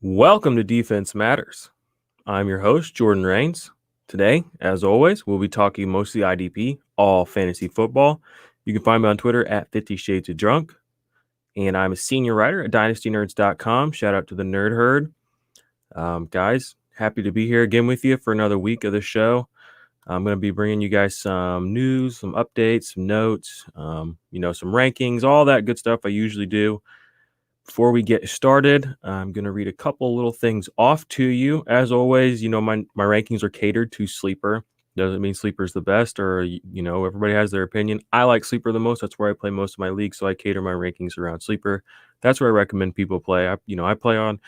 Welcome to Defense Matters. I'm your host, Jordan Rains. Today, as always, we'll be talking mostly IDP, all fantasy football. You can find me on Twitter at 50 Shades of Drunk. And I'm a senior writer at dynastynerds.com. Shout out to the Nerd Herd. Guys, happy to be here again with you for another week of the show. I'm going to be bringing you guys some news, some updates, some notes, some rankings, all that good stuff I usually do. Before we get started, I'm going to read a couple little things off to you. As always, my rankings are catered to Sleeper. Doesn't mean Sleeper's the best or, everybody has their opinion. I like Sleeper the most. That's where I play most of my leagues, so I cater my rankings around Sleeper. That's where I recommend people play. I play on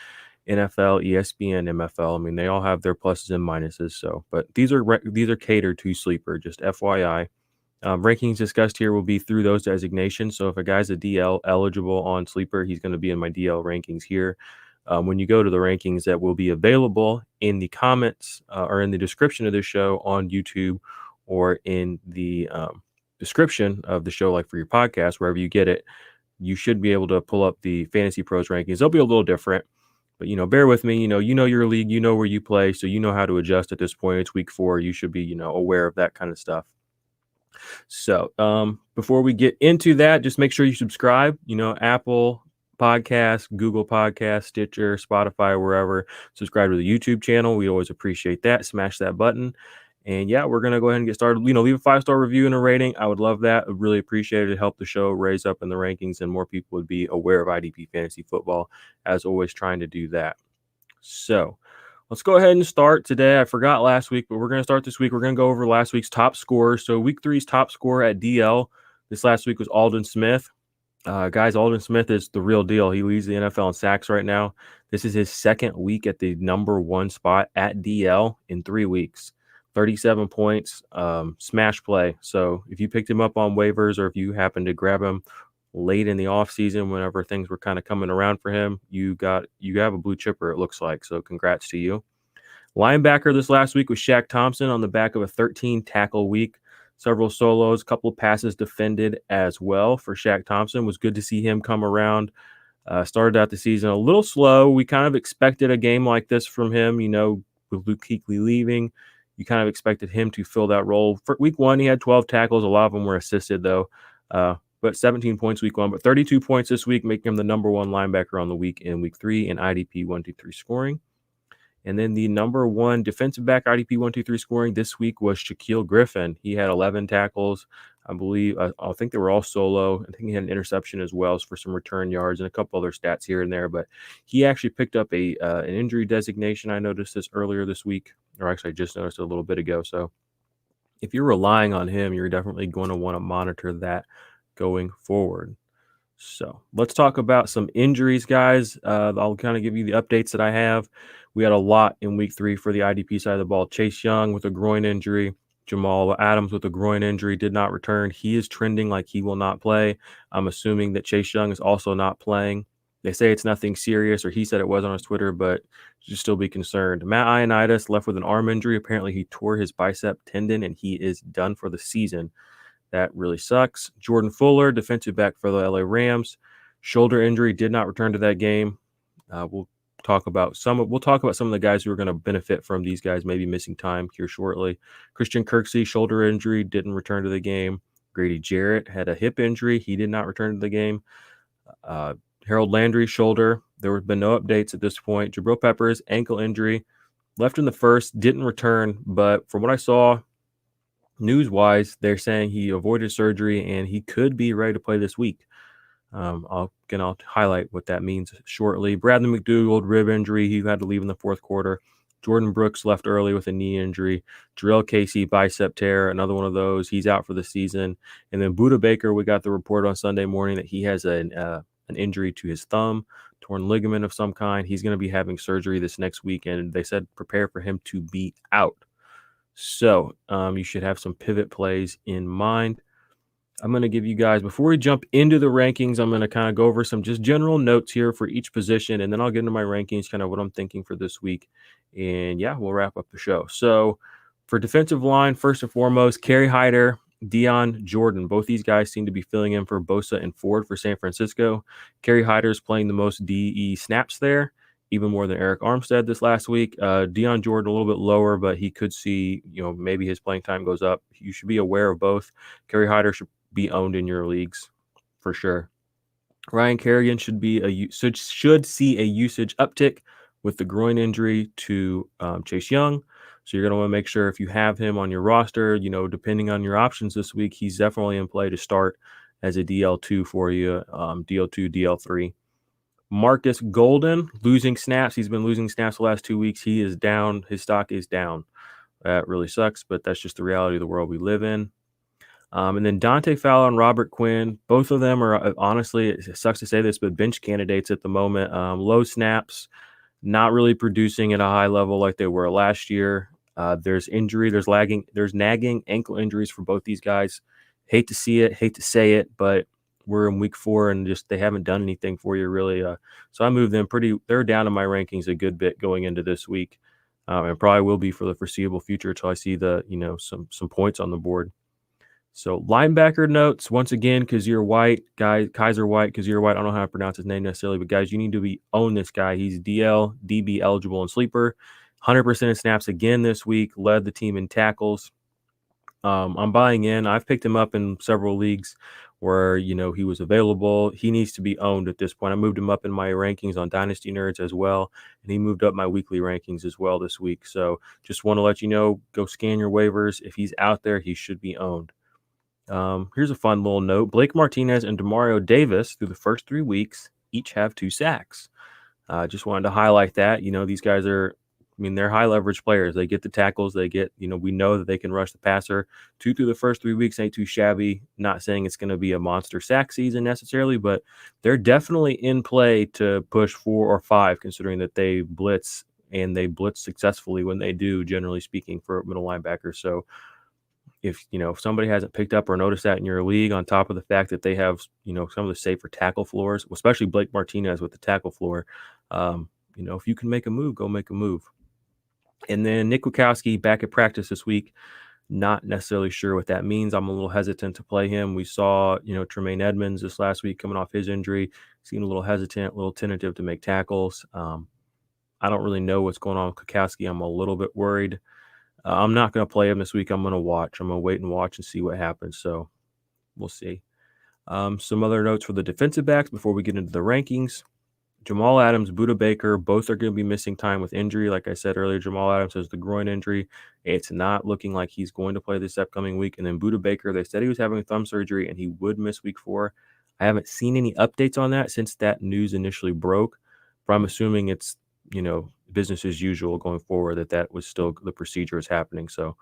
NFL, ESPN, MFL. I mean, they all have their pluses and minuses. So, but these are catered to Sleeper, just FYI. Rankings discussed here will be through those designations. So if a guy's a DL eligible on Sleeper, he's going to be in my DL rankings here. When you go to the rankings that will be available in the comments or in the description of this show on YouTube or in the description of the show, like for your podcast, wherever you get it, you should be able to pull up the Fantasy Pros rankings. They'll be a little different, but, bear with me. You know your league, you know where you play, so you know how to adjust at this point. It's week 4. You should be, aware of that kind of stuff. So before we get into that, just make sure you subscribe, Apple Podcasts, Google Podcasts, Stitcher, Spotify, wherever. Subscribe to the YouTube channel. We always appreciate that. Smash that button. And yeah, we're going to go ahead and get started. Leave a 5-star review and a rating. I would love that. I'd really appreciate it. Help the show raise up in the rankings and more people would be aware of IDP fantasy football. As always, trying to do that. So let's go ahead and start today. I forgot last week, but we're going to start this week. We're going to go over last week's top scorers. So week 3's top scorer at DL this last week was Aldon Smith. Guys, Aldon Smith is the real deal. He leads the NFL in sacks right now. This is his second week at the number 1 spot at DL in 3 weeks. 37 points, smash play. So if you picked him up on waivers or if you happened to grab him late in the offseason, whenever things were kind of coming around for him, you have a blue chipper, it looks like. So congrats to you. Linebacker this last week was Shaq Thompson on the back of a 13 tackle week. Several solos, a couple of passes defended as well for Shaq Thompson. It was good to see him come around. Started out the season a little slow. We kind of expected a game like this from him, with Luke Kuechly leaving. You kind of expected him to fill that role. For week 1, he had 12 tackles. A lot of them were assisted, though. But 17 points week 1, but 32 points this week, making him the number 1 linebacker on the week in week 3 in IDP 1-2-3 scoring. And then the number 1 defensive back IDP 1-2-3 scoring this week was Shaquille Griffin. He had 11 tackles, I believe. I think they were all solo. I think he had an interception as well for some return yards and a couple other stats here and there. But he actually picked up an injury designation. I noticed this earlier this week, or actually I just noticed it a little bit ago. So if you're relying on him, you're definitely going to want to monitor that going forward. So let's talk about some injuries, guys. I'll kind of give you the updates that I have. We had a lot in week 3 for the IDP side of the ball. Chase Young with a groin injury. Jamal Adams with a groin injury did not return. He is trending like he will not play. I'm assuming that Chase Young is also not playing. They say it's nothing serious, or he said it was on his Twitter, but you should still be concerned. Matt Ioannidis left with an arm injury. Apparently he tore his bicep tendon and he is done for the season. That really sucks. Jordan Fuller, defensive back for the LA Rams, shoulder injury, did not return to that game. We'll talk about some of the guys who are going to benefit from these guys maybe missing time here shortly. Christian Kirksey, shoulder injury, didn't return to the game. Grady Jarrett had a hip injury. He did not return to the game. Harold Landry, shoulder. There have been no updates at this point. Jabril Pepper's ankle injury, left in the first, didn't return, but from what I saw, news-wise, they're saying he avoided surgery and he could be ready to play this week. I'll highlight what that means shortly. Bradley McDougald, rib injury. He had to leave in the 4th quarter. Jordan Brooks left early with a knee injury. Jarrell Casey, bicep tear, another one of those. He's out for the season. And then Budda Baker, we got the report on Sunday morning that he has an injury to his thumb, torn ligament of some kind. He's going to be having surgery this next week, and they said prepare for him to be out. So you should have some pivot plays in mind. I'm going to give you guys, before we jump into the rankings, I'm going to kind of go over some just general notes here for each position, and then I'll get into my rankings, kind of what I'm thinking for this week. And yeah, we'll wrap up the show. So for defensive line, first and foremost, Kerry Hyder, Dion Jordan. Both these guys seem to be filling in for Bosa and Ford for San Francisco. Kerry Hyder is playing the most DE snaps there. even more than Eric Armstead this last week. Dion Jordan a little bit lower, but he could see, maybe his playing time goes up. You should be aware of both. Kerry Hyder should be owned in your leagues for sure. Ryan Kerrigan should see a usage uptick with the groin injury to Chase Young. So you're going to want to make sure if you have him on your roster, depending on your options this week, he's definitely in play to start as a DL2 for you, DL2, DL3. Marcus Golden losing snaps. He's been losing snaps the last 2 weeks. He is down. His stock is down. That really sucks, but that's just the reality of the world we live in. And then Dante Fowler and Robert Quinn, both of them are, honestly, it sucks to say this, but bench candidates at the moment. Low snaps, not really producing at a high level like they were last year. There's injury, there's nagging ankle injuries for both these guys. Hate to see it, hate to say it, but we're in week 4 and just they haven't done anything for you really. So I moved them they're down in my rankings a good bit going into this week, and probably will be for the foreseeable future until I see the some points on the board. So linebacker notes, once again, Kaiser White. I don't know how to pronounce his name necessarily, but guys, you need to own this guy. He's DL, DB eligible and sleeper. 100% of snaps again this week, led the team in tackles. I'm buying in. I've picked him up in several leagues where, he was available. He needs to be owned at this point. I moved him up in my rankings on Dynasty Nerds as well, and he moved up my weekly rankings as well this week. So just want to let you know, go scan your waivers. If he's out there, he should be owned. Here's a fun little note. Blake Martinez and Demario Davis, through the first 3 weeks, each have 2 sacks. Just wanted to highlight that. These guys they're high leverage players. They get the tackles. They get, we know that they can rush the passer. 2 through the first 3 weeks ain't too shabby. Not saying it's going to be a monster sack season necessarily, but they're definitely in play to push 4 or 5, considering that they blitz and they blitz successfully when they do, generally speaking, for middle linebackers. So if somebody hasn't picked up or noticed that in your league, on top of the fact that they have some of the safer tackle floors, especially Blake Martinez with the tackle floor, if you can make a move, go make a move. And then Nick Wachowski back at practice this week. Not necessarily sure what that means. I'm a little hesitant to play him. We saw Tremaine Edmonds this last week coming off his injury, seemed a little hesitant, a little tentative to make tackles. I don't really know what's going on with Wachowski. I'm a little bit worried. I'm not going to play him this week. I'm going to watch. I'm going to wait and watch and see what happens. So we'll see. Some other notes for the defensive backs before we get into the rankings. Jamal Adams, Budda Baker, both are going to be missing time with injury. Like I said earlier, Jamal Adams has the groin injury. It's not looking like he's going to play this upcoming week. And then Budda Baker, they said he was having thumb surgery and he would miss week 4. I haven't seen any updates on that since that news initially broke, but I'm assuming it's, business as usual going forward, that was still the procedure is happening. So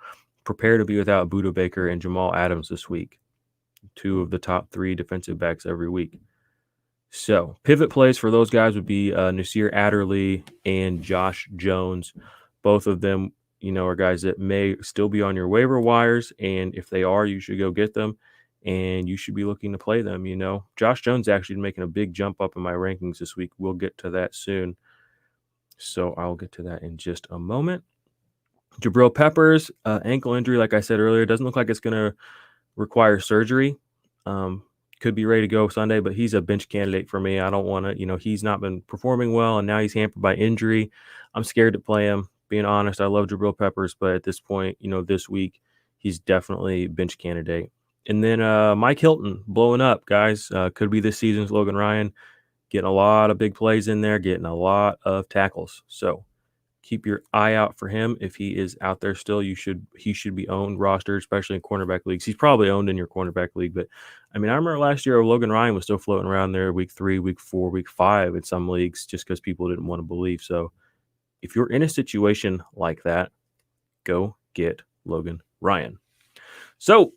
prepare to be without Budda Baker and Jamal Adams this week, 2 of the top 3 defensive backs every week. So pivot plays for those guys would be Nasir Adderley and Josh Jones. Both of them, are guys that may still be on your waiver wires. And if they are, you should go get them and you should be looking to play them. Josh Jones actually making a big jump up in my rankings this week. We'll get to that soon. So I'll get to that in just a moment. Jabril Pepper's ankle injury, like I said earlier, doesn't look like it's going to require surgery. Could be ready to go Sunday, but he's a bench candidate for me. I don't want to, he's not been performing well, and now he's hampered by injury. I'm scared to play him. Being honest, I love Jabril Peppers, but at this point, this week, he's definitely bench candidate. And then Mike Hilton blowing up, guys. Could be this season's Logan Ryan. Getting a lot of big plays in there, getting a lot of tackles. So keep your eye out for him. If he is out there still, he should be owned, rostered, especially in cornerback leagues. He's probably owned in your cornerback league, but I remember last year Logan Ryan was still floating around there week 3, week 4, week 5 in some leagues just because people didn't want to believe. So if you're in a situation like that, go get Logan Ryan. So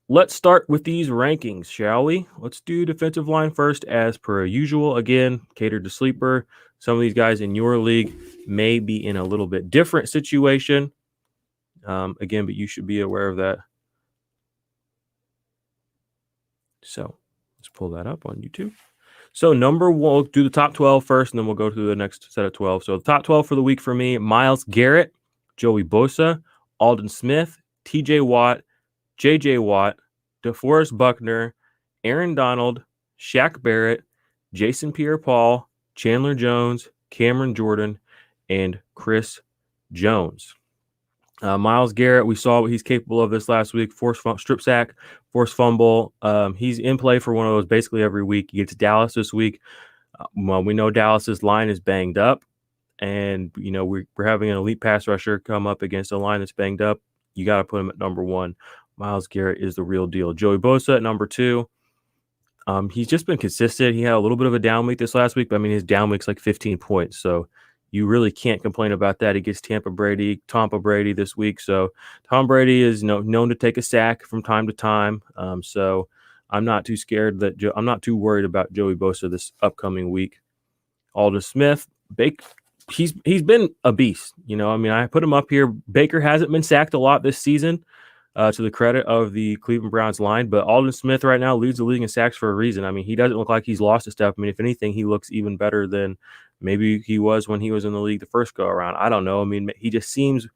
let's start with these rankings, shall we? Let's do defensive line first, as per usual. Again, catered to sleeper. Some of these guys in your league may be in a little bit different situation. Again, but you should be aware of that. So let's pull that up on YouTube. So number 1, we'll do the top 12 first, and then we'll go to the next set of 12. So the top 12 for the week for me: Myles Garrett, Joey Bosa, Aldon Smith, TJ Watt, JJ Watt, Deforest Buckner, Aaron Donald, Shaq Barrett, Jason Pierre-Paul, Chandler Jones, Cameron Jordan, and Chris Jones. Myles Garrett, we saw what he's capable of this last week. Strip sack, forced fumble. He's in play for one of those basically every week. He gets Dallas this week. Well, we know Dallas's line is banged up, and we're having an elite pass rusher come up against a line that's banged up. You got to put him at number one. Myles Garrett is the real deal. Joey Bosa at number two. He's just been consistent. He had a little bit of a down week this last week, but I mean his down week's like 15 points, so you really can't complain about that. He gets Tampa Brady this week, so Tom Brady is known to take a sack from time to time. So I'm not too scared I'm not too worried about Joey Bosa this upcoming week. Aldon Smith, he's been a beast. I put him up here. Baker hasn't been sacked a lot this season, to the credit of the Cleveland Browns line, but Aldon Smith right now leads the league in sacks for a reason. I mean, he doesn't look like he's lost a step. I mean, if anything, he looks even better than maybe he was when he was in the league the first go around. I don't know. I mean, he just seems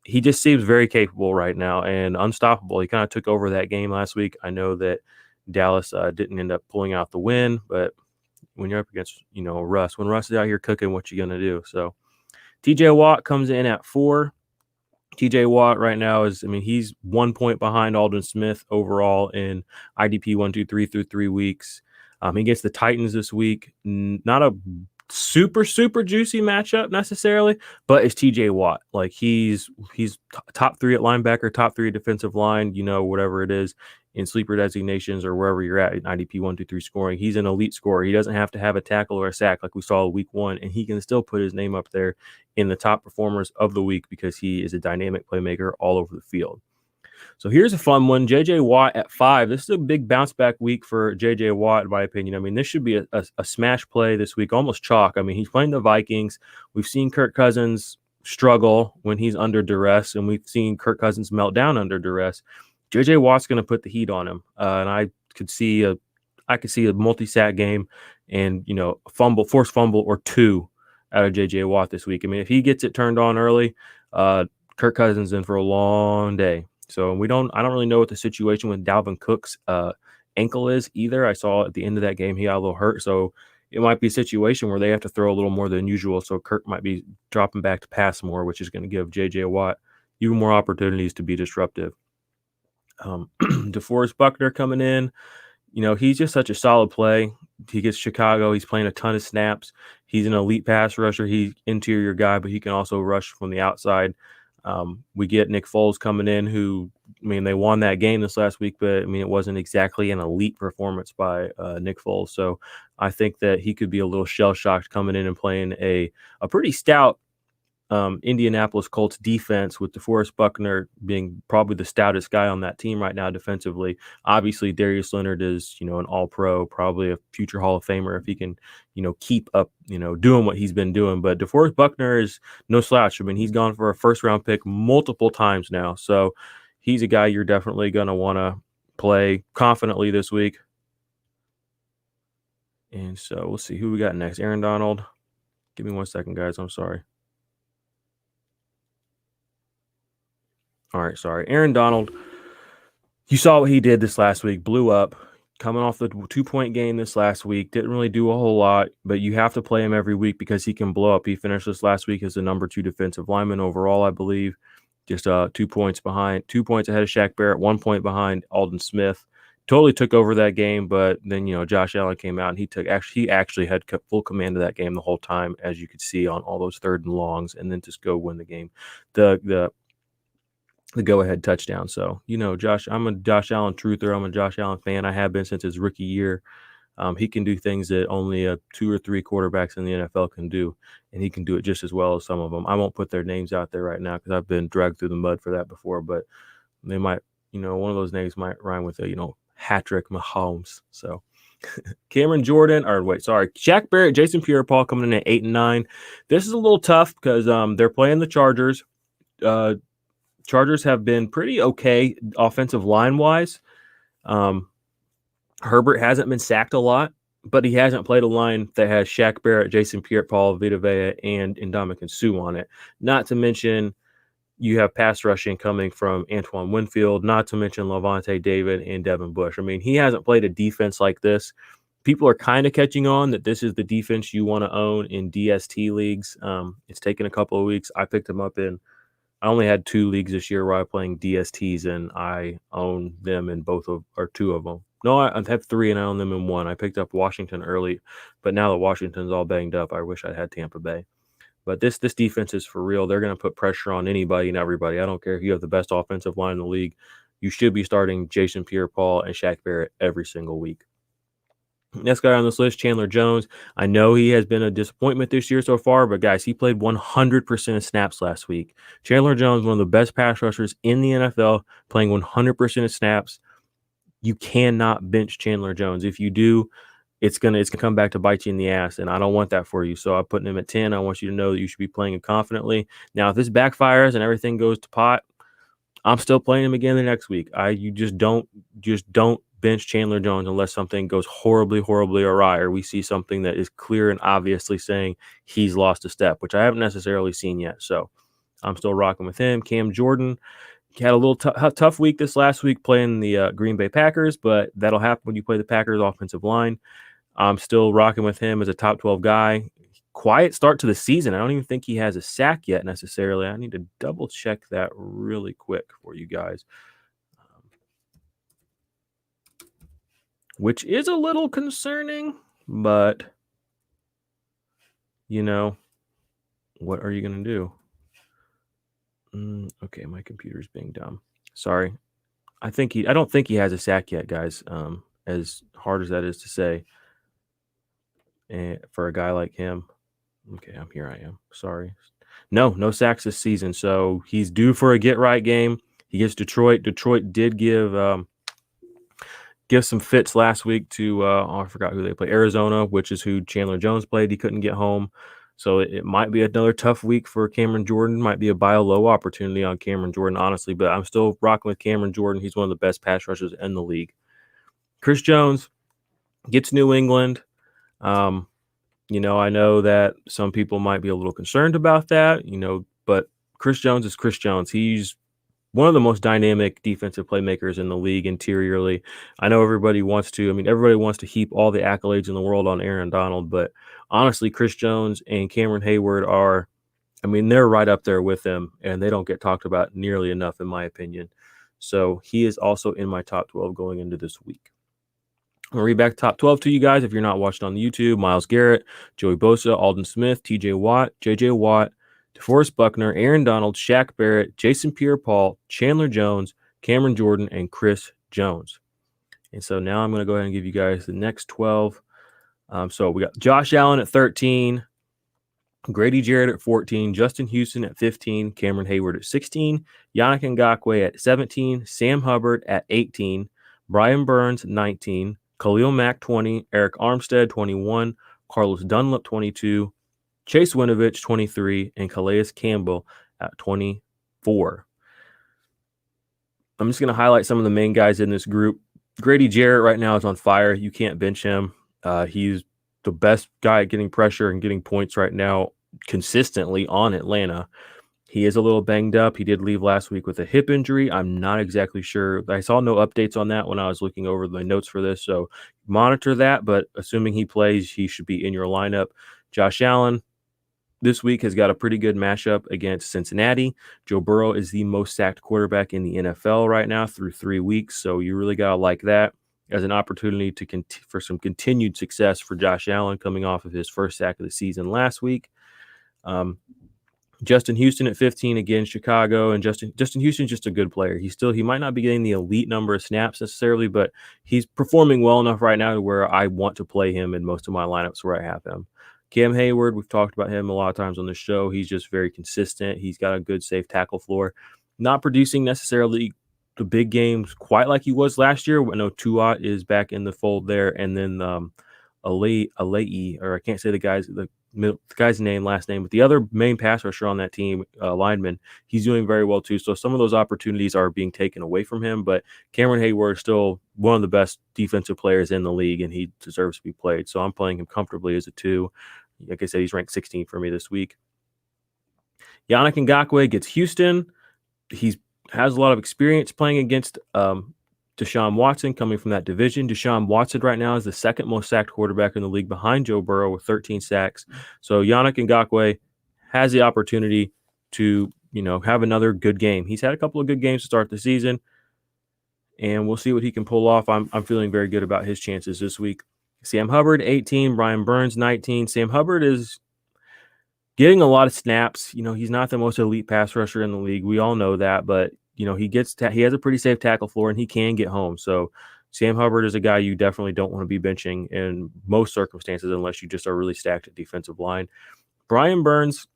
very capable right now and unstoppable. He kind of took over that game last week. I know that Dallas didn't end up pulling out the win, but when you're up against, Russ, when Russ is out here cooking, what you going to do? So TJ Watt comes in at 4. TJ Watt right now he's 1 point behind Aldon Smith overall in IDP 1, 2, 3 through 3 weeks. He gets the Titans this week. Not a super juicy matchup necessarily, but it's TJ Watt. Like he's top 3 at linebacker, top 3 defensive line, whatever it is in sleeper designations or wherever you're at in IDP 1, 2, 3 scoring. He's an elite scorer. He doesn't have to have a tackle or a sack like we saw week 1, and he can still put his name up there in the top performers of the week because he is a dynamic playmaker all over the field. So here's a fun one. J.J. Watt at 5. This is a big bounce back week for J.J. Watt, in my opinion. I mean, this should be a smash play this week, almost chalk. I mean, he's playing the Vikings. We've seen Kirk Cousins struggle when he's under duress, and we've seen Kirk Cousins melt down under duress. J.J. Watt's going to put the heat on him, and I could see a multi-sack game and forced fumble or 2 out of J.J. Watt this week. I mean, if he gets it turned on early, Kirk Cousins in for a long day. So I don't really know what the situation with Dalvin Cook's ankle is either. I saw at the end of that game he got a little hurt, so it might be a situation where they have to throw a little more than usual. So Kirk might be dropping back to pass more, which is going to give J.J. Watt even more opportunities to be disruptive. Deforest Buckner coming in. He's just such a solid play. He gets Chicago. He's playing a ton of snaps. He's an elite pass rusher. He's interior guy, but he can also rush from the outside. We get Nick Foles coming in, who, they won that game this last week, but it wasn't exactly an elite performance by Nick Foles. So I think that he could be a little shell-shocked coming in and playing a pretty stout Indianapolis Colts defense, with Deforest Buckner being probably the stoutest guy on that team right now defensively. Obviously, Darius Leonard is, an all-pro, probably a future Hall of Famer if he can, keep up, doing what he's been doing. But Deforest Buckner is no slouch. He's gone for a first-round pick multiple times now. So he's a guy you're definitely going to want to play confidently this week. And so we'll see who we got next. Aaron Donald. Give me 1 second, guys. I'm sorry. All right, sorry. Aaron Donald, you saw what he did this last week, blew up, coming off the 2-point game this last week, didn't really do a whole lot, but you have to play him every week because he can blow up. He finished this last week as the number 2 defensive lineman overall, I believe, just 2 points ahead of Shaq Barrett, 1 point behind Aldon Smith. Totally took over that game, but then, Josh Allen came out and he actually had full command of that game the whole time, as you could see on all those 3rd and longs, and then just go win the game. The go-ahead touchdown. So, I'm a Josh Allen truther. I'm a Josh Allen fan. I have been since his rookie year. He can do things that only 2 or 3 quarterbacks in the NFL can do, and he can do it just as well as some of them. I won't put their names out there right now because I've been dragged through the mud for that before, but they might, one of those names might rhyme with Hatrick Mahomes. So Shaq Barrett, Jason Pierre-Paul coming in at 8 and 9. This is a little tough because they're playing the Chargers. Chargers have been pretty okay offensive line-wise. Herbert hasn't been sacked a lot, but he hasn't played a line that has Shaq Barrett, Jason Pierre-Paul, Vita Vea, and Ndamukong Suh on it. Not to mention you have pass rushing coming from Antoine Winfield, not to mention Levante David and Devin Bush. He hasn't played a defense like this people are kind of catching on that this is the defense you want to own in DST leagues. It's taken a couple of weeks. I picked them up I only had 2 leagues this year where I'm playing DSTs, and I own them in two of them. No, I have 3, and I own them in 1. I picked up Washington early, but now that Washington's all banged up, I wish I had Tampa Bay. But this defense is for real. They're going to put pressure on anybody and everybody. I don't care if you have the best offensive line in the league. You should be starting Jason Pierre-Paul and Shaq Barrett every single week. Next guy on this list, Chandler Jones. I know he has been a disappointment this year so far, but guys, he played 100% of snaps last week. Chandler Jones, one of the best pass rushers in the NFL, playing 100% of snaps. You cannot bench Chandler Jones. If you do, it's gonna come back to bite you in the ass, and I don't want that for you. So I'm putting him at 10. I want you to know that you should be playing him confidently. Now, if this backfires and everything goes to pot, I'm still playing him again the next week. You just don't bench Chandler Jones unless something goes horribly, horribly awry, or we see something that is clear and obviously saying he's lost a step, which I haven't necessarily seen yet. So I'm still rocking with him. Cam Jordan, he had a little tough week this last week playing the Green Bay Packers, but that'll happen when you play the Packers offensive line. I'm still rocking with him as a top 12 guy. Quiet start to the season. I don't even think he has a sack yet necessarily. I need to double check that really quick for you guys, which is a little concerning, but what are you going to do? Okay, my computer's being dumb. Sorry. I don't think he has a sack yet, guys. As hard as that is to say, and for a guy like him. Okay, here I am. Sorry. No sacks this season. So he's due for a get right game. He gets Detroit. Detroit did give some fits last week to I forgot who they played. Arizona, which is who Chandler Jones played. He couldn't get home. So it might be another tough week for Cameron Jordan. Might be a buy a low opportunity on Cameron Jordan, honestly. But I'm still rocking with Cameron Jordan. He's one of the best pass rushers in the league. Chris Jones gets New England. I know that some people might be a little concerned about that, but Chris Jones is Chris Jones. He's one of the most dynamic defensive playmakers in the league interiorly. I know everybody wants to heap all the accolades in the world on Aaron Donald, but honestly, Chris Jones and Cameron Hayward they're right up there with him, and they don't get talked about nearly enough, in my opinion. So he is also in my top 12 going into this week. I'm going to read back top 12 to you guys if you're not watching on the YouTube. Myles Garrett, Joey Bosa, Aldon Smith, TJ Watt, JJ Watt, Deforest Buckner, Aaron Donald, Shaq Barrett, Jason Pierre-Paul, Chandler Jones, Cameron Jordan, and Chris Jones. And so now I'm going to go ahead and give you guys the next 12. So we got Josh Allen at 13, Grady Jarrett at 14, Justin Houston at 15, Cameron Hayward at 16, Yannick Ngakoue at 17, Sam Hubbard at 18, Brian Burns 19, Khalil Mack 20, Eric Armstead 21, Carlos Dunlap 22, Chase Winovich 23, and Calais Campbell at 24. I'm just going to highlight some of the main guys in this group. Grady Jarrett right now is on fire. You can't bench him. He's the best guy at getting pressure and getting points right now consistently on Atlanta. He is a little banged up. He did leave last week with a hip injury. I'm not exactly sure. I saw no updates on that when I was looking over my notes for this, so monitor that. But assuming he plays, he should be in your lineup. Josh Allen this week has got a pretty good matchup against Cincinnati. Joe Burrow is the most sacked quarterback in the NFL right now through 3 weeks, so you really got to like that as an opportunity for some continued success for Josh Allen coming off of his first sack of the season last week. Justin Houston at 15 against Chicago, and Justin Houston's just a good player. He might not be getting the elite number of snaps necessarily, but he's performing well enough right now to where I want to play him in most of my lineups where I have him. Cam Hayward, we've talked about him a lot of times on the show. He's just very consistent. He's got a good safe tackle floor. Not producing necessarily the big games quite like he was last year. I know Tua is back in the fold there, and then Alei, or I can't say the guy's last name, but the other main pass rusher on that team, lineman, he's doing very well too. So some of those opportunities are being taken away from him, but Cameron Hayward is still one of the best defensive players in the league, and he deserves to be played. So I'm playing him comfortably as a 2. Like I said, he's ranked 16 for me this week. Yannick Ngakoue gets Houston. He has a lot of experience playing against Deshaun Watson coming from that division. Deshaun Watson right now is the second most sacked quarterback in the league behind Joe Burrow with 13 sacks. So Yannick Ngakoue has the opportunity to, have another good game. He's had a couple of good games to start the season, and we'll see what he can pull off. I'm feeling very good about his chances this week. Sam Hubbard, 18. Brian Burns, 19. Sam Hubbard is getting a lot of snaps. He's not the most elite pass rusher in the league. We all know that, but he has a pretty safe tackle floor, and he can get home. So Sam Hubbard is a guy you definitely don't want to be benching in most circumstances unless you just are really stacked at defensive line. Brian Burns,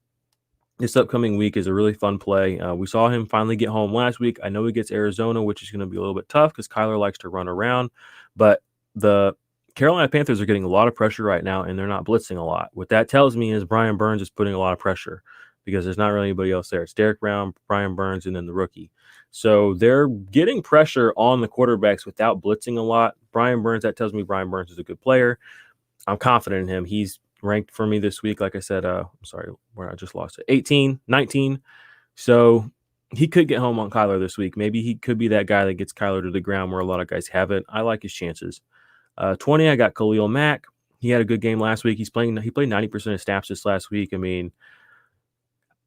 this upcoming week, is a really fun play. We saw him finally get home last week. I know he gets Arizona, which is going to be a little bit tough because Kyler likes to run around, but the Carolina Panthers are getting a lot of pressure right now, and they're not blitzing a lot. What that tells me is Brian Burns is putting a lot of pressure because there's not really anybody else there. It's Derek Brown, Brian Burns, and then the rookie. So they're getting pressure on the quarterbacks without blitzing a lot. Brian Burns, that tells me Brian Burns is a good player. I'm confident in him. He's ranked for me this week. Like I said, I'm sorry, where I just lost it. 18, 19. So he could get home on Kyler this week. Maybe he could be that guy that gets Kyler to the ground where a lot of guys haven't. I like his chances. 20, I got Khalil Mack. He had a good game last week. He played 90% of snaps this last week. I mean,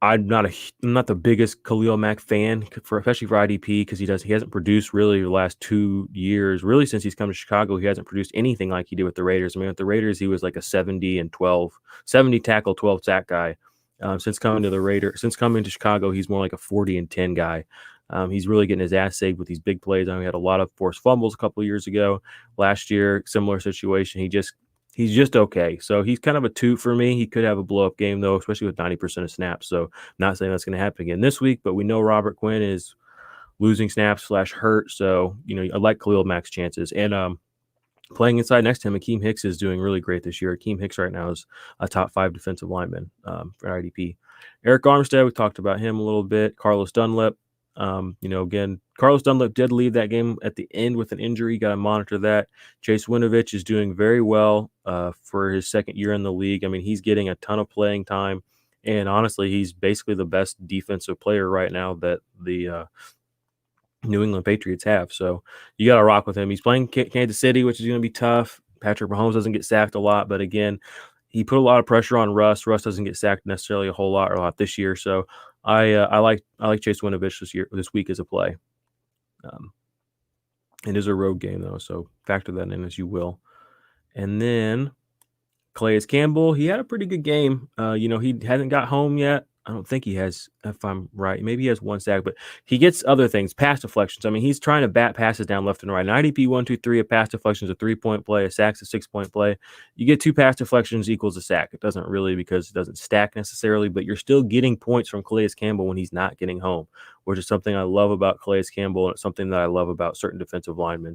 I'm not the biggest Khalil Mack fan, especially for IDP, because he hasn't produced really the last 2 years. Really, since he's come to Chicago, he hasn't produced anything like he did with the Raiders. I mean, with the Raiders, he was like a 70 tackle, 12 sack guy. Since coming to Chicago, he's more like a 40-10 guy. He's really getting his ass saved with these big plays. I mean, he had a lot of forced fumbles a couple of years ago. Last year, similar situation. He's just okay. So he's kind of a 2 for me. He could have a blow-up game, though, especially with 90% of snaps. So not saying that's going to happen again this week, but we know Robert Quinn is losing snaps / hurt. So, I like Khalil Mack's chances. And playing inside next to him, Akeem Hicks is doing really great this year. Akeem Hicks right now is a top 5 defensive lineman for IDP. Eric Armstead, we talked about him a little bit. Carlos Dunlap. Again, Carlos Dunlap did leave that game at the end with an injury. You got to monitor that. Chase Winovich is doing very well for his second year in the league. I mean, he's getting a ton of playing time, and honestly, he's basically the best defensive player right now that the New England Patriots have. So you got to rock with him. He's playing Kansas City, which is going to be tough. Patrick Mahomes doesn't get sacked a lot, but again, he put a lot of pressure on Russ. Russ doesn't get sacked necessarily a lot this year. So I like Chase Winovich this week as a play. It is a road game though, so factor that in as you will. And then Calais Campbell, he had a pretty good game. He hasn't got home yet. I don't think he has, if I'm right. Maybe he has 1 sack, but he gets other things, pass deflections. I mean, he's trying to bat passes down left and right. An IDP 1, 2, 3, a pass deflection is a 3-point play, a sack's a 6-point play. You get 2 pass deflections equals a sack. It doesn't really, because it doesn't stack necessarily, but you're still getting points from Calais Campbell when he's not getting home, which is something I love about Calais Campbell, and it's something that I love about certain defensive linemen.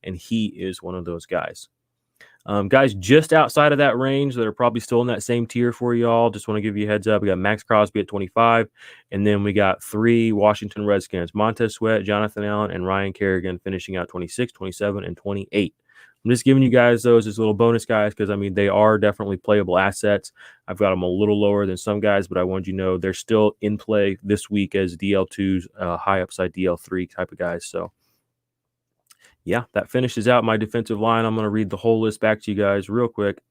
And he is one of those guys. Guys just outside of that range that are probably still in that same tier for y'all. Just want to give you a heads up. We got Max Crosby at 25, and then we got 3 Washington Redskins, Montez Sweat, Jonathan Allen, and Ryan Kerrigan finishing out 26, 27, and 28. I'm just giving you guys those as little bonus guys because, I mean, they are definitely playable assets. I've got them a little lower than some guys, but I wanted you to know they're still in play this week as DL2s, high upside DL3 type of guys. So, yeah, that finishes out my defensive line. I'm going to read the whole list back to you guys real quick.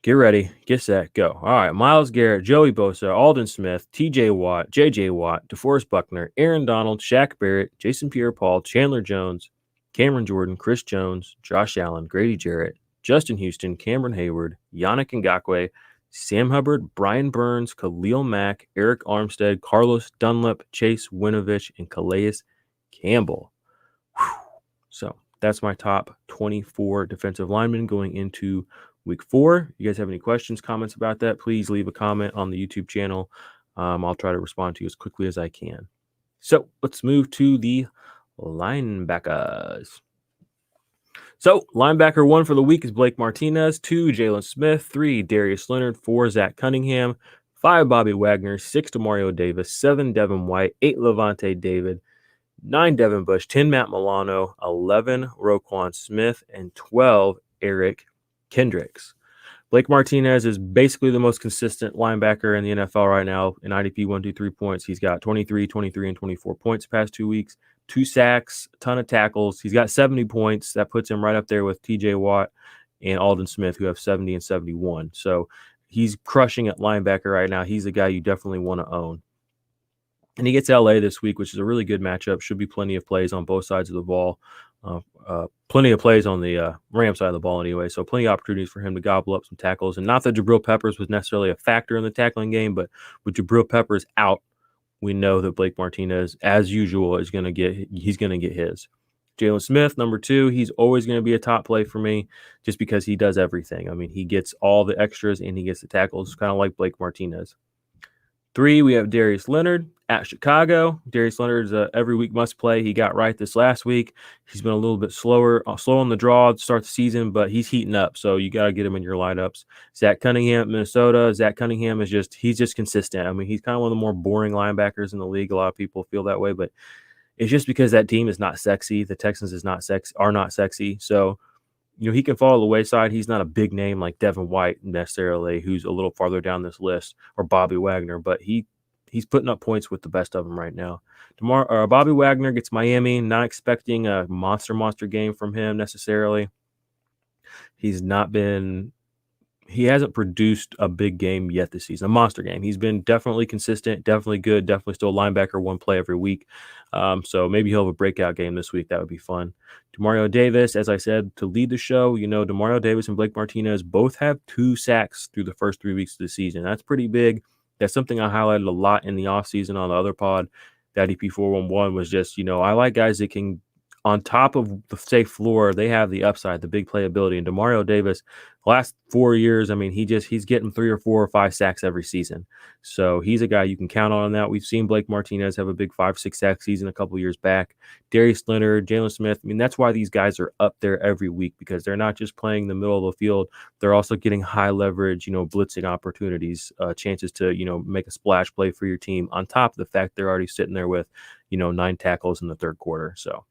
Get ready. Get set. Go. All right. Myles Garrett, Joey Bosa, Aldon Smith, TJ Watt, JJ Watt, DeForest Buckner, Aaron Donald, Shaq Barrett, Jason Pierre-Paul, Chandler Jones, Cameron Jordan, Chris Jones, Josh Allen, Grady Jarrett, Justin Houston, Cameron Hayward, Yannick Ngakoue, Sam Hubbard, Brian Burns, Khalil Mack, Eric Armstead, Carlos Dunlap, Chase Winovich, and Calais Campbell. Whew. So that's my top 24 defensive linemen going into week 4. You guys have any questions, comments about that, please leave a comment on the YouTube channel. I'll try to respond to you as quickly as I can. So let's move to the linebackers. So linebacker 1 for the week is Blake Martinez, 2 Jalen Smith, 3 Darius Leonard, 4 Zach Cunningham, 5 Bobby Wagner, 6 Demario Davis, 7 Devon White, 8 Levante David, 9 Devin Bush, 10 Matt Milano, 11 Rookwon Smith, and 12 Eric Kendricks. Blake Martinez is basically the most consistent linebacker in the NFL right now. In IDP 123 points, he's got 23, 23, and 24 points past 2 weeks, 2 sacks, a ton of tackles. He's got 70 points. That puts him right up there with TJ Watt and Aldon Smith, who have 70 and 71. So he's crushing at linebacker right now. He's the guy you definitely want to own. And he gets LA this week, which is a really good matchup. Should be plenty of plays on both sides of the ball. Plenty of plays on the Ram side of the ball anyway, so plenty of opportunities for him to gobble up some tackles. And not that Jabril Peppers was necessarily a factor in the tackling game, but with Jabril Peppers out, we know that Blake Martinez, as usual, he's going to get his. Jalen Smith, number 2, he's always going to be a top play for me just because he does everything. I mean, he gets all the extras and he gets the tackles, kind of like Blake Martinez. 3, we have Darius Leonard at Chicago. Darius Leonard's every week must play. He got right this last week. He's been a little bit slow on the draw to start the season, but he's heating up, so you got to get him in your lineups. Zach Cunningham, Minnesota. Zach Cunningham is he's just consistent. I mean, he's kind of one of the more boring linebackers in the league. A lot of people feel that way, but it's just because that team is not sexy. The Texans are not sexy. So, he can fall to the wayside. He's not a big name like Devon White necessarily, who's a little farther down this list, or Bobby Wagner, but he's putting up points with the best of them right now. Tomorrow, Bobby Wagner gets Miami. Not expecting a monster game from him necessarily. He hasn't produced a big game yet this season, a monster game. He's been definitely consistent, definitely good, definitely still a linebacker, one play every week. So maybe he'll have a breakout game this week. That would be fun. Demario Davis, as I said, to lead the show, Demario Davis and Blake Martinez both have 2 sacks through the first 3 weeks of the season. That's pretty big. That's something I highlighted a lot in the offseason on the other pod. The IDP 411 was just, I like guys that can, on top of the safe floor, they have the upside, the big playability. And Demario Davis, last 4 years, I mean, he's getting 3 or 4 or 5 sacks every season. So he's a guy you can count on that. We've seen Blake Martinez have a big 5-6 sack season a couple years back. Darius Leonard, Jalen Smith. I mean, that's why these guys are up there every week, because they're not just playing the middle of the field. They're also getting high leverage, blitzing opportunities, chances to, make a splash play for your team, on top of the fact they're already sitting there with, 9 tackles in the third quarter. So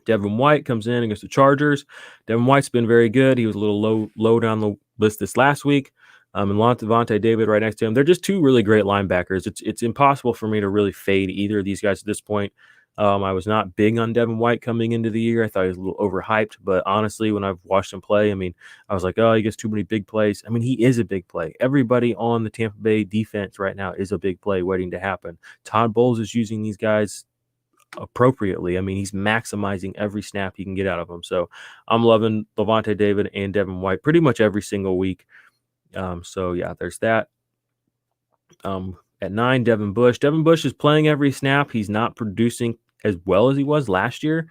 Devon White comes in against the Chargers. Devon White's been very good. He was a little low down the list this last week. And Devontae David right next to him. They're just 2 really great linebackers. It's impossible for me to really fade either of these guys at this point. I was not big on Devon White coming into the year. I thought he was a little overhyped. But honestly, when I've watched him play, I mean, I was like, oh, he gets too many big plays. I mean, he is a big play. Everybody on the Tampa Bay defense right now is a big play waiting to happen. Todd Bowles is using these guys appropriately. I mean, he's maximizing every snap he can get out of them. So I'm loving Devontae David and Devon White pretty much every single week. So yeah, there's that. At 9, Devin Bush. Devin Bush is playing every snap. He's not producing as well as he was last year.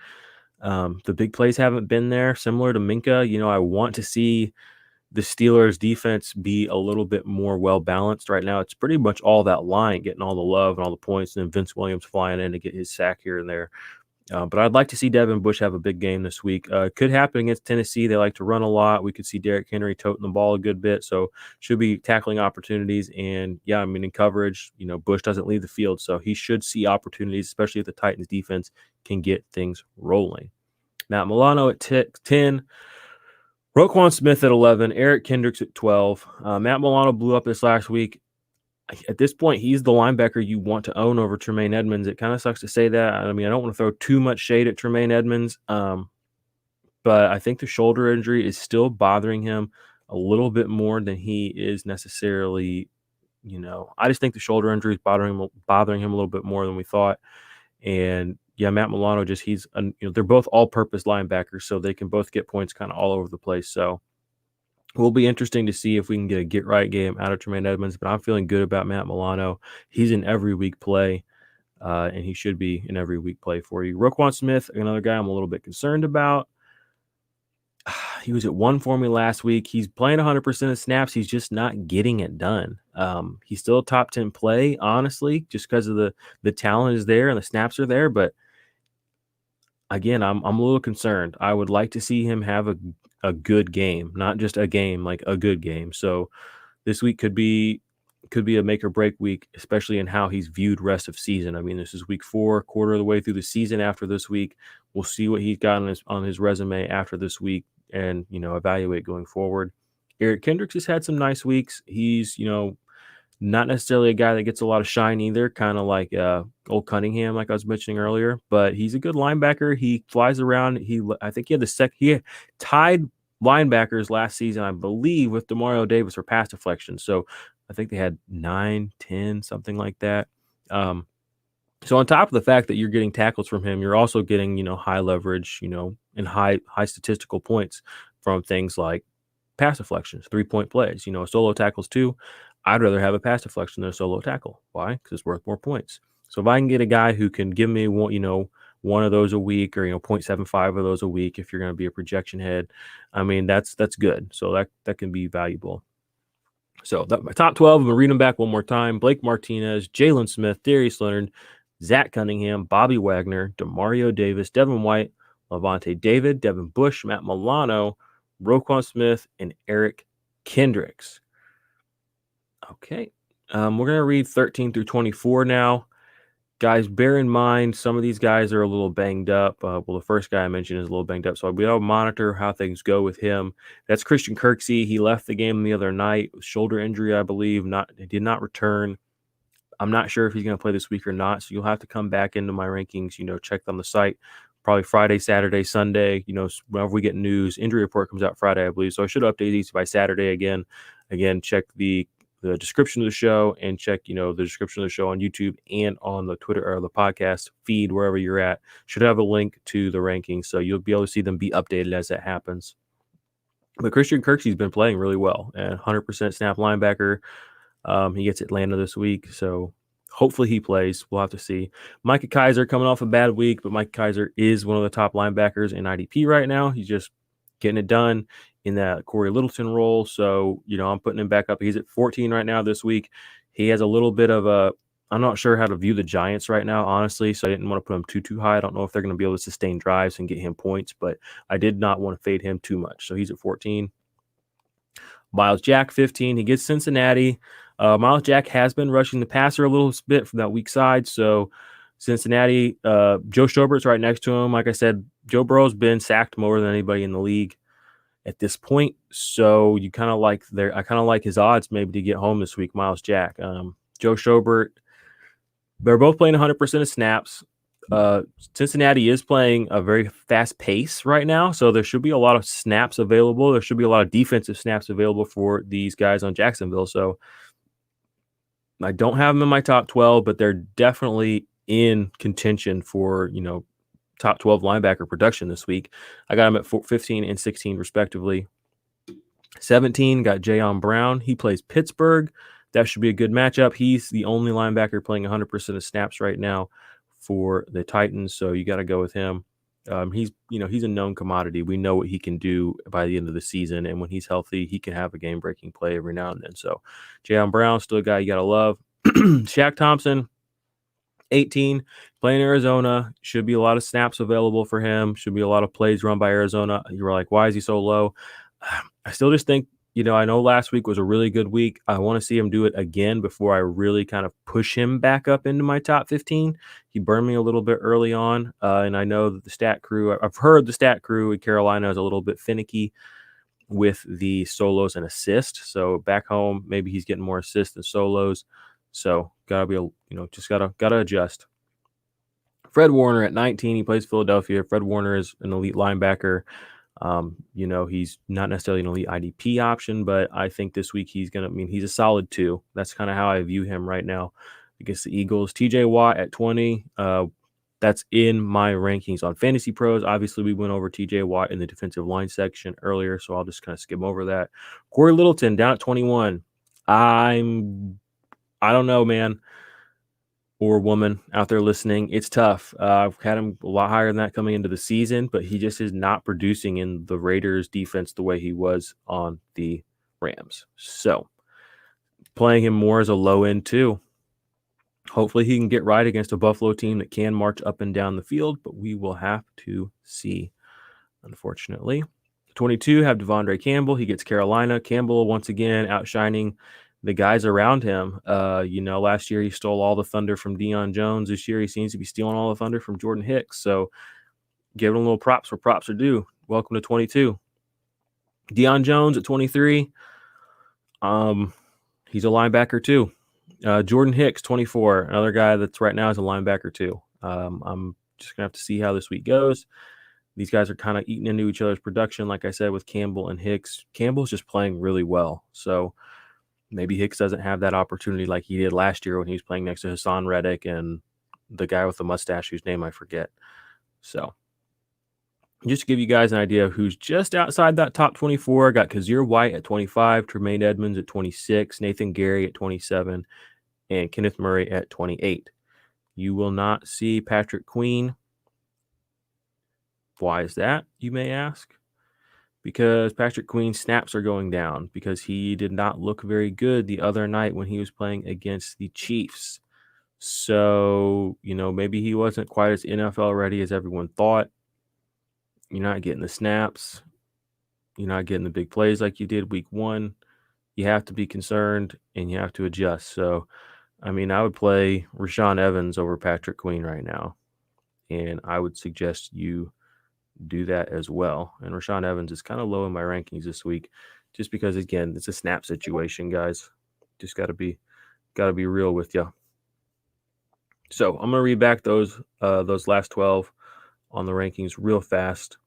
The big plays haven't been there. Similar to Minka, I want to see the Steelers defense be a little bit more well-balanced. Right now, it's pretty much all that line getting all the love and all the points, and then Vince Williams flying in to get his sack here and there. But I'd like to see Devin Bush have a big game this week. Could happen against Tennessee. They like to run a lot. We could see Derrick Henry toting the ball a good bit, so should be tackling opportunities. And, yeah, I mean, in coverage, Bush doesn't leave the field, so he should see opportunities, especially if the Titans defense can get things rolling. Matt Milano at 10. Rookwon Smith at 11, Eric Kendricks at 12. Matt Milano blew up this last week. At this point, he's the linebacker you want to own over Tremaine Edmonds. It kind of sucks to say that. I mean, I don't want to throw too much shade at Tremaine Edmonds, but I think the shoulder injury is still bothering him a little bit more than he is necessarily, I just think the shoulder injury is bothering him a little bit more than we thought. And yeah, Matt Milano they're both all-purpose linebackers, so they can both get points kind of all over the place. So it will be interesting to see if we can get a get-right game out of Tremaine Edmonds, but I'm feeling good about Matt Milano. He's an every-week play, and he should be an every-week play for you. Rookwon Smith, another guy I'm a little bit concerned about. He was at 1 for me last week. He's playing 100% of snaps. He's just not getting it done. He's still a top 10 play, honestly, just because of the talent is there and the snaps are there. But again, I'm a little concerned. I would like to see him have a good game, not just a game, like a good game. So this week could be a make or break week, especially in how he's viewed rest of season. I mean, this is week 4, quarter of the way through the season. After this week, we'll see what he's got on his resume after this week, and evaluate going forward. Eric Kendricks has had some nice weeks. He's, not necessarily a guy that gets a lot of shine either, kind of like old Cunningham, like I was mentioning earlier, but he's a good linebacker. He flies around. I think he tied linebackers last season, I believe, with Demario Davis for pass deflection. So I think they had 9, 10, something like that. So on top of the fact that you're getting tackles from him, you're also getting, high leverage, and high statistical points from things like pass deflections, 3-point plays, solo tackles too. I'd rather have a pass deflection than a solo tackle. Why? Because it's worth more points. So if I can get a guy who can give me one of those a week, or 0.75 of those a week, if you're going to be a projection head, I mean that's good. So that can be valuable. So my top 12, I'm going to read them back one more time. Blake Martinez, Jalen Smith, Darius Leonard, Zach Cunningham, Bobby Wagner, Demario Davis, Devon White, Levante David, Devin Bush, Matt Milano, Rookwon Smith, and Eric Kendricks. Okay. We're going to read 13 through 24 now. Guys, bear in mind, some of these guys are a little banged up. The first guy I mentioned is a little banged up, so we will monitor how things go with him. That's Christian Kirksey. He left the game the other night with shoulder injury, I believe. He did not return. I'm not sure if he's going to play this week or not, so you'll have to come back into my rankings, check on the site, probably Friday, Saturday, Sunday, whenever we get news. Injury report comes out Friday, I believe, so I should update these by Saturday again. Again, check the description of the show, and check, the description of the show on YouTube and on the Twitter or the podcast feed, wherever you're at. Should have a link to the rankings, so you'll be able to see them be updated as that happens. But Christian Kirksey's been playing really well, and 100% snap linebacker. He gets Atlanta this week, so hopefully he plays. We'll have to see. Micah Kiser coming off a bad week, but Micah Kiser is one of the top linebackers in IDP right now. He's just getting it done in that Corey Littleton role. So, I'm putting him back up. He's at 14 right now this week. He has a little bit of I'm not sure how to view the Giants right now, honestly, so I didn't want to put him too high. I don't know if they're going to be able to sustain drives and get him points, but I did not want to fade him too much. So he's at 14. Miles Jack, 15. He gets Cincinnati. Miles Jack has been rushing the passer a little bit from that weak side. So Cincinnati, Joe Schobert's right next to him. Like I said, Joe Burrow's been sacked more than anybody in the league at this point. So I kind of like his odds maybe to get home this week, Miles Jack. Joe Schobert, they're both playing 100% of snaps. Cincinnati is playing a very fast pace right now, so there should be a lot of snaps available. There should be a lot of defensive snaps available for these guys on Jacksonville. So I don't have them in my top 12, but they're definitely in contention for, top 12 linebacker production this week. I got them at 15 and 16 respectively. 17 got Jayon Brown. He plays Pittsburgh. That should be a good matchup. He's the only linebacker playing 100% of snaps right now for the Titans, so you got to go with him. He's a known commodity. We know what he can do by the end of the season, and when he's healthy, he can have a game-breaking play every now and then. So Jayon Brown, still a guy you got to love. Shaq Thompson, 18, playing Arizona. Should be a lot of snaps available for him. Should be a lot of plays run by Arizona. You were like, why is he so low? I still just think, I know last week was a really good week. I want to see him do it again before I really kind of push him back up into my top 15. He burned me a little bit early on, and I know that the stat crew, I've heard the stat crew in Carolina is a little bit finicky with the solos and assists. So back home, maybe he's getting more assists than solos. So gotta be just gotta adjust. Fred Warner at 19, he plays Philadelphia. Fred Warner is an elite linebacker. He's not necessarily an elite IDP option, but I think this week he's a solid 2. That's kind of how I view him right now against the Eagles. TJ Watt at 20. That's in my rankings on Fantasy Pros. Obviously, we went over TJ Watt in the defensive line section earlier, so I'll just kind of skim over that. Corey Littleton down at 21. I don't know, man, or woman out there listening. It's tough. I've had him a lot higher than that coming into the season, but he just is not producing in the Raiders defense the way he was on the Rams. So playing him more as a low end too. Hopefully he can get right against a Buffalo team that can march up and down the field, but we will have to see, unfortunately. 22 have Devondre Campbell. He gets Carolina. Campbell once again outshining the guys around him. Last year he stole all the thunder from Dion Jones. This year he seems to be stealing all the thunder from Jordan Hicks. So give him a little props where props are due. Welcome to 22. Dion Jones at 23. He's a linebacker too. Jordan Hicks, 24, another guy that's right now is a linebacker too. I'm just gonna have to see how this week goes. These guys are kind of eating into each other's production, like I said, with Campbell and Hicks. Campbell's just playing really well, so maybe Hicks doesn't have that opportunity like he did last year when he was playing next to Hassan Reddick and the guy with the mustache whose name I forget. So just to give you guys an idea of who's just outside that top 24, I got Khalil White at 25, Tremaine Edmonds at 26, Nathan Gary at 27, and Kenneth Murray at 28. You will not see Patrick Queen. Why is that, you may ask? Because Patrick Queen's snaps are going down because he did not look very good the other night when he was playing against the Chiefs. So, maybe he wasn't quite as NFL ready as everyone thought. You're not getting the snaps. You're not getting the big plays like you did week 1. You have to be concerned and you have to adjust. So, I would play Rashaan Evans over Patrick Queen right now. And I would suggest you do that as well. And Rashaan Evans is kind of low in my rankings this week just because, again, it's a snap situation, guys. Just got to be real with you. So I'm going to read back those last 12 on the rankings real fast.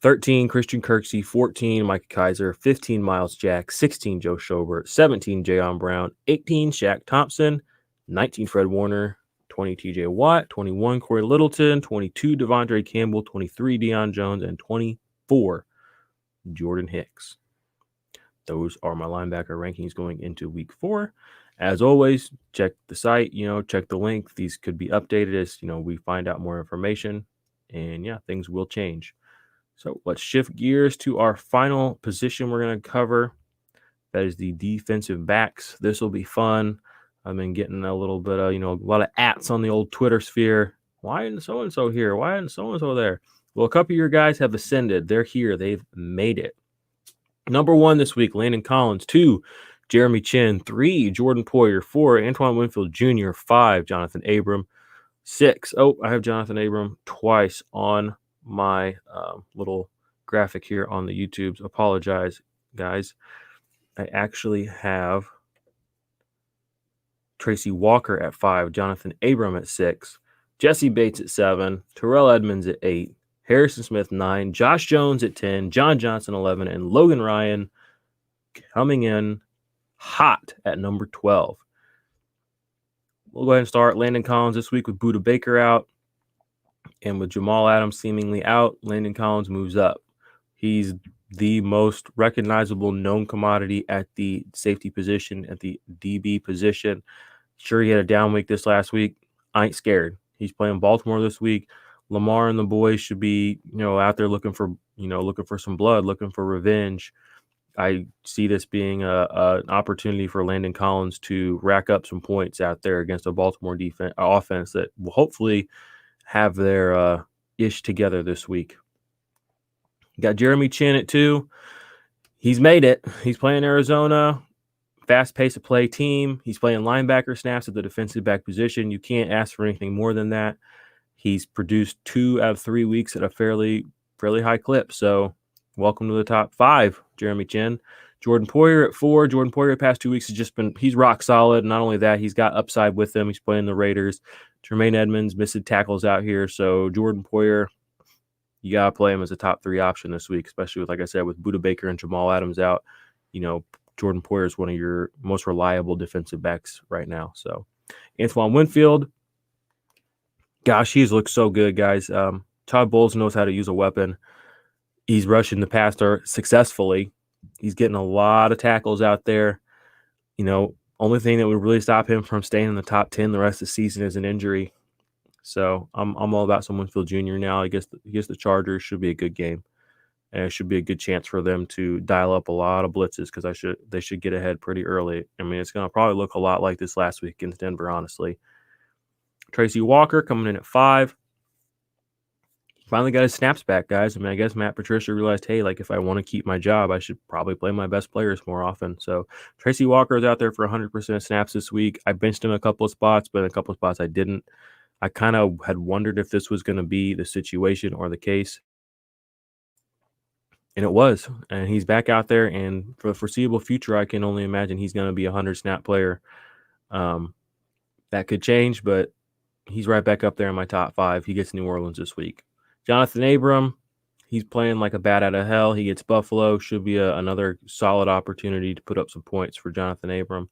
13, Christian Kirksey. 14, Micah Kaiser. 15, Miles Jack. 16, Joe Schobert. 17, Jayon Brown. 18, Shaq Thompson. 19, Fred Warner. 20, TJ Watt. 21, Corey Littleton. 22, Devondre Campbell. 23, Dion Jones. And 24, Jordan Hicks. Those are my linebacker rankings going into week 4. As always, check the site, check the link. These could be updated as, we find out more information. And yeah, things will change. So let's shift gears to our final position we're going to cover. That is the defensive backs. This will be fun. I've been getting a little bit of, a lot of ats on the old Twitter sphere. Why isn't so-and-so here? Why isn't so-and-so there? Well, a couple of your guys have ascended. They're here. They've made it. Number 1 this week, Landon Collins. 2, Jeremy Chin. 3, Jordan Poyer. 4, Antoine Winfield Jr. 5, Jonathan Abram. 6, I have Jonathan Abram twice on my little graphic here on the YouTubes. Apologize, guys. I actually have Tracy Walker at 5, Jonathan Abram at 6, Jesse Bates at 7, Terrell Edmonds at 8, Harrison Smith 9, Josh Jones at 10, John Johnson 11, and Logan Ryan coming in hot at number 12. We'll go ahead and start Landon Collins this week with Budda Baker out. And with Jamal Adams seemingly out, Landon Collins moves up. He's the most recognizable known commodity at the safety position, at the DB position. Sure, he had a down week this last week. I ain't scared. He's playing Baltimore this week. Lamar and the boys should be, out there looking for some blood, looking for revenge. I see this being an opportunity for Landon Collins to rack up some points out there against a Baltimore offense that will hopefully have their ish together this week. Got Jeremy Chin at 2. He's made it. He's playing Arizona, fast pace of play team. He's playing linebacker snaps at the defensive back position. You can't ask for anything more than that. He's produced 2 out of 3 weeks at a fairly high clip. So welcome to the top 5, Jeremy Chin. Jordan Poyer at 4. Jordan Poyer the past 2 weeks has just been, he's rock solid. Not only that, he's got upside with him. He's playing the Raiders. Tremaine Edmonds missing tackles out here. So Jordan Poyer, you got to play him as a top 3 option this week, especially with, like I said, with Budda Baker and Jamal Adams out. Jordan Poyer is one of your most reliable defensive backs right now. So Antoine Winfield, gosh, he's looked so good, guys. Todd Bowles knows how to use a weapon. He's rushing the passer successfully. He's getting a lot of tackles out there. Only thing that would really stop him from staying in the top 10 the rest of the season is an injury. So I'm all about some Winfield Jr. now. I guess the Chargers should be a good game. And it should be a good chance for them to dial up a lot of blitzes because they should get ahead pretty early. It's going to probably look a lot like this last week against Denver, honestly. Tracy Walker coming in at 5. Finally got his snaps back, guys. I guess Matt Patricia realized, hey, if I want to keep my job, I should probably play my best players more often. So Tracy Walker is out there for 100% of snaps this week. I benched him a couple of spots, but in a couple of spots I didn't. I kind of had wondered if this was going to be the situation or the case. And it was. And he's back out there. And for the foreseeable future, I can only imagine he's going to be a 100-snap player. That could change, but he's right back up there in my top 5. He gets New Orleans this week. Jonathan Abram, he's playing like a bat out of hell. He gets Buffalo. Should be another solid opportunity to put up some points for Jonathan Abram.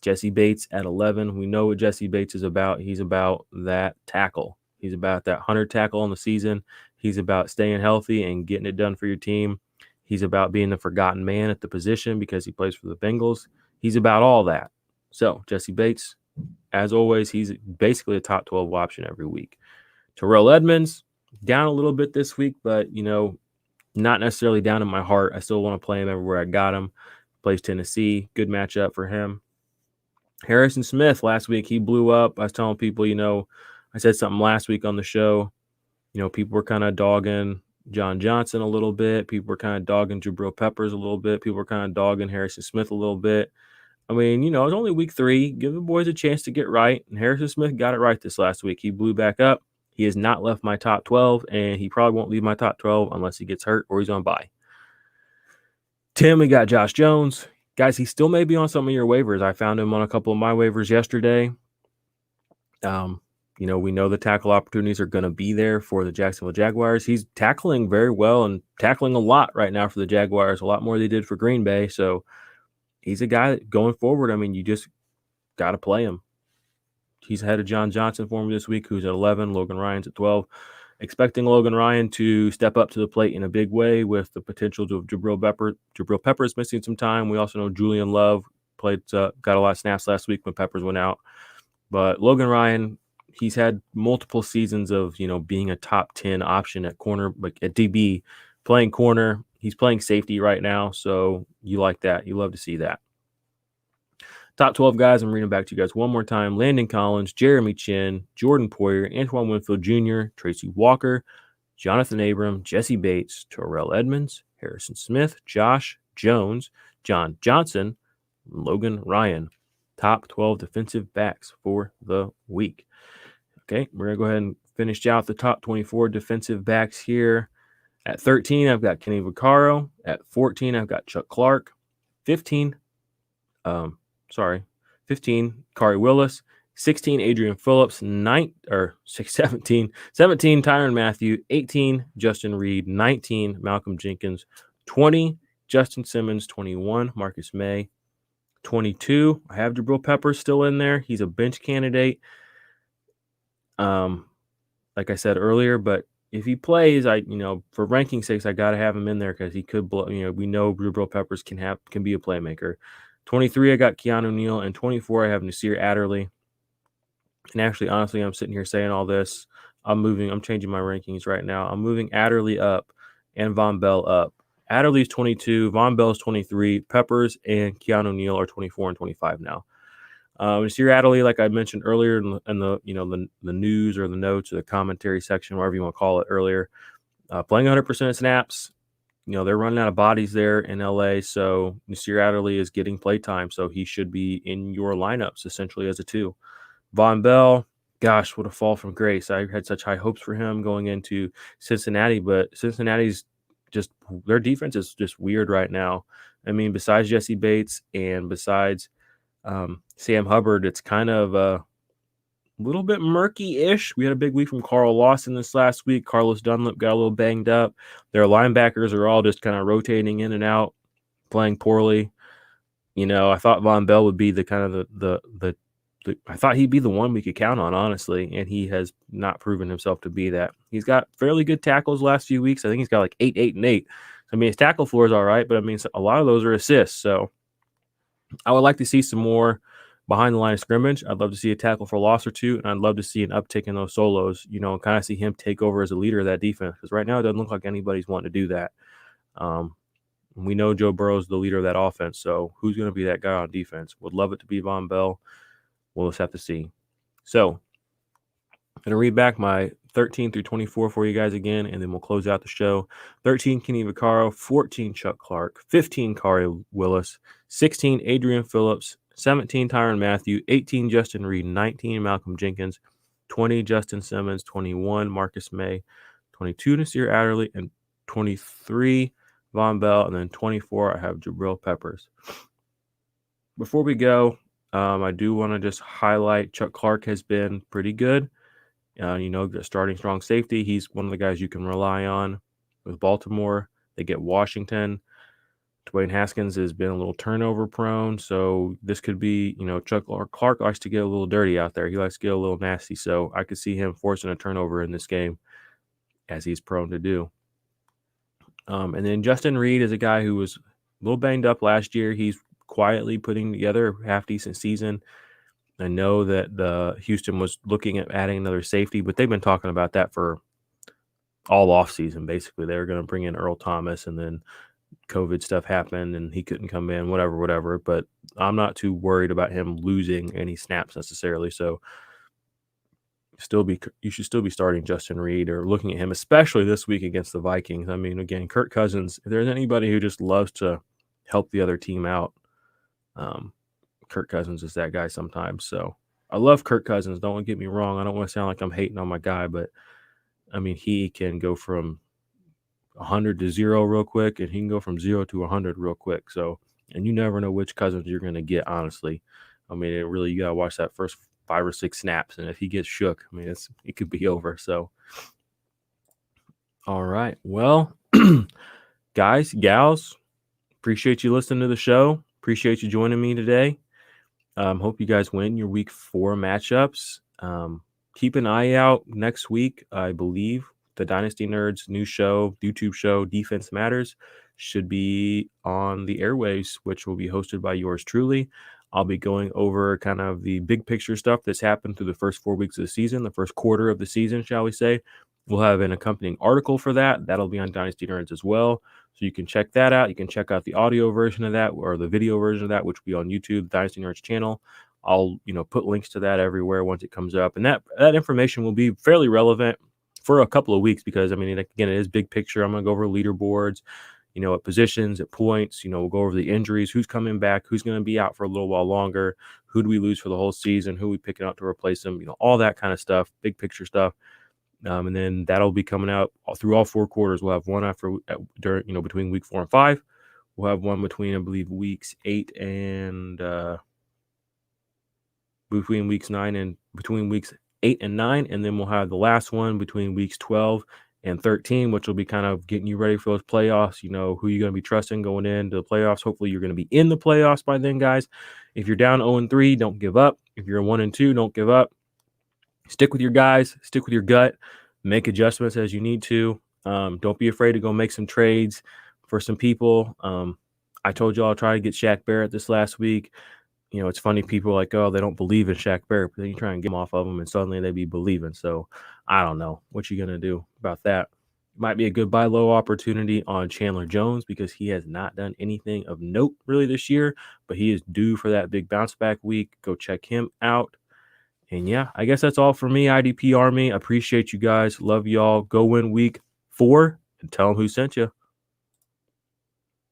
Jesse Bates at 11. We know what Jesse Bates is about. He's about that tackle. He's about that 100 tackle in the season. He's about staying healthy and getting it done for your team. He's about being the forgotten man at the position because he plays for the Bengals. He's about all that. So, Jesse Bates, as always, he's basically a top 12 option every week. Terrell Edmonds, down a little bit this week, but, not necessarily down in my heart. I still want to play him everywhere I got him. Plays Tennessee. Good matchup for him. Harrison Smith, last week, he blew up. I was telling people, I said something last week on the show. People were kind of dogging John Johnson a little bit. People were kind of dogging Jabril Peppers a little bit. People were kind of dogging Harrison Smith a little bit. I mean, it was only week 3. Give the boys a chance to get right. And Harrison Smith got it right this last week. He blew back up. He has not left my top 12, and he probably won't leave my top 12 unless he gets hurt or he's on bye. Tim, we got Josh Jones. Guys, he still may be on some of your waivers. I found him on a couple of my waivers yesterday. We know the tackle opportunities are going to be there for the Jacksonville Jaguars. He's tackling very well and tackling a lot right now for the Jaguars, a lot more than they did for Green Bay. So he's a guy that going forward, I mean, you just got to play him. He's ahead of John Johnson for me this week, who's at 11. Logan Ryan's at 12. Expecting Logan Ryan to step up to the plate in a big way with the potential of Jabril Pepper. Jabril Pepper is missing some time. We also know Julian Love got a lot of snaps last week when Peppers went out. But Logan Ryan, he's had multiple seasons of, being a top 10 option at corner, like at DB, playing corner. He's playing safety right now, so you like that. You love to see that. Top 12 guys, I'm reading back to you guys one more time. Landon Collins, Jeremy Chin, Jordan Poyer, Antoine Winfield Jr., Tracy Walker, Jonathan Abram, Jesse Bates, Terrell Edmonds, Harrison Smith, Josh Jones, John Johnson, Logan Ryan. Top 12 defensive backs for the week. Okay, we're going to go ahead and finish out the top 24 defensive backs here. At 13, I've got Kenny Vaccaro. At 14, I've got Chuck Clark. 15, Kari Willis. 16, Adrian Phillips. 17, Tyrann Mathieu. 18, Justin Reed. 19, Malcolm Jenkins. 20, Justin Simmons. 21, Marcus May. 22, I have Jabril Pepper still in there. He's a bench candidate. Like I said earlier, but if he plays, for ranking sakes, I got to have him in there because he could blow. We know Jabril Peppers can be a playmaker. 23, I got Keanu Neal, and 24, I have Nasir Adderley. And actually, honestly, I'm sitting here saying all this. I'm changing my rankings right now. I'm moving Adderley up and Von Bell up. Adderley's 22, Von Bell's 23, Peppers and Keanu Neal are 24 and 25 now. Nasir Adderley, like I mentioned earlier in the news or the notes or the commentary section, whatever you want to call it earlier, playing 100% of snaps. They're running out of bodies there in LA, so Nasir Adderley is getting play time, so he should be in your lineups essentially as a 2. Von Bell, gosh, what a fall from grace. I had such high hopes for him going into Cincinnati, but Cincinnati's their defense is just weird right now. I mean, besides Jesse Bates and besides Sam Hubbard, it's kind of a little bit murky-ish. We had a big week from Carl Lawson this last week. Carlos Dunlap got a little banged up. Their linebackers are all just kind of rotating in and out, playing poorly. I thought Von Bell would be the kind of the I thought he'd be the one we could count on, honestly, and he has not proven himself to be that. He's got fairly good tackles last few weeks. I think he's got like 8, 8, and 8. I mean, his tackle floor is all right, but I mean, a lot of those are assists. So I would like to see some more behind the line of scrimmage. I'd love to see a tackle for loss or 2, and I'd love to see an uptick in those solos, and kind of see him take over as a leader of that defense, because right now it doesn't look like anybody's wanting to do that. We know Joe Burrow's the leader of that offense, so who's going to be that guy on defense? Would love it to be Von Bell. We'll just have to see. So I'm going to read back my 13 through 24 for you guys again, and then we'll close out the show. 13, Kenny Vaccaro. 14, Chuck Clark. 15, Kari Willis. 16, Adrian Phillips. 17, Tyrann Mathieu. 18, Justin Reed. 19, Malcolm Jenkins. 20, Justin Simmons. 21, Marcus May. 22, Nasir Adderley. And 23, Von Bell, and then 24, I have Jabril Peppers. Before we go, I do want to just highlight Chuck Clark has been pretty good. Starting strong safety. He's one of the guys you can rely on with Baltimore. They get Washington. Dwayne Haskins has been a little turnover prone, so this could be, Chuck Clark likes to get a little dirty out there. He likes to get a little nasty, so I could see him forcing a turnover in this game, as he's prone to do. And then Justin Reed is a guy who was a little banged up last year. He's quietly putting together a half-decent season. I know that the Houston was looking at adding another safety, but they've been talking about that for all offseason, basically. They were going to bring in Earl Thomas, and then COVID stuff happened, and he couldn't come in, whatever. But I'm not too worried about him losing any snaps necessarily, so you should still be starting Justin Reed or looking at him, especially this week against the Vikings. I mean, again, Kirk Cousins, if there's anybody who just loves to help the other team out, Kirk Cousins is that guy sometimes. So I love Kirk Cousins. Don't get me wrong. I don't want to sound like I'm hating on my guy, but I mean, he can go from 100 to 0 real quick, and he can go from 0 to 100 real quick. So, and you never know which Cousins you're going to get, honestly. I mean, you got to watch that first 5 or 6 snaps, and if he gets shook, I mean, it could be over. So, all right. Well, guys, gals, appreciate you listening to the show. Appreciate you joining me today. Hope you guys win your week 4 matchups. Keep an eye out next week. I believe the Dynasty Nerds new show, YouTube show, Defense Matters, should be on the airwaves, which will be hosted by yours truly. I'll be going over kind of the big picture stuff that's happened through the first 4 weeks of the season, the first quarter of the season, shall we say. We'll have an accompanying article for that. That'll be on Dynasty Nerds as well. So you can check that out. You can check out the audio version of that or the video version of that, which will be on YouTube, the Dynasty Nerds channel. I'll, put links to that everywhere once it comes up. And that information will be fairly relevant for a couple of weeks because, I mean, again, it is big picture. I'm going to go over leaderboards, at positions, at points. We'll go over the injuries, who's coming back, who's going to be out for a little while longer, who do we lose for the whole season, who we picking out to replace them, all that kind of stuff, big picture stuff. And then that'll be coming out through all 4 quarters. We'll have one between week 4 and 5. We'll have one between, I believe, weeks 8 and between weeks 9 and between weeks 8 and 9. And then we'll have the last one between weeks 12 and 13, which will be kind of getting you ready for those playoffs. Who you're going to be trusting going into the playoffs. Hopefully you're going to be in the playoffs by then, guys. If you're down 0-3, don't give up. If you're 1-2, don't give up. Stick with your guys, stick with your gut, make adjustments as you need to. Don't be afraid to go make some trades for some people. I told you I'll try to get Shaq Barrett this last week. It's funny, people are like, oh, they don't believe in Shaq Barrett, but then you try and get him off of them and suddenly they be believing. So I don't know what you're going to do about that. Might be a good buy low opportunity on Chandler Jones because he has not done anything of note really this year, but he is due for that big bounce back week. Go check him out. And yeah, I guess that's all for me, IDP Army. Appreciate you guys. Love y'all. Go win week 4 and tell them who sent you.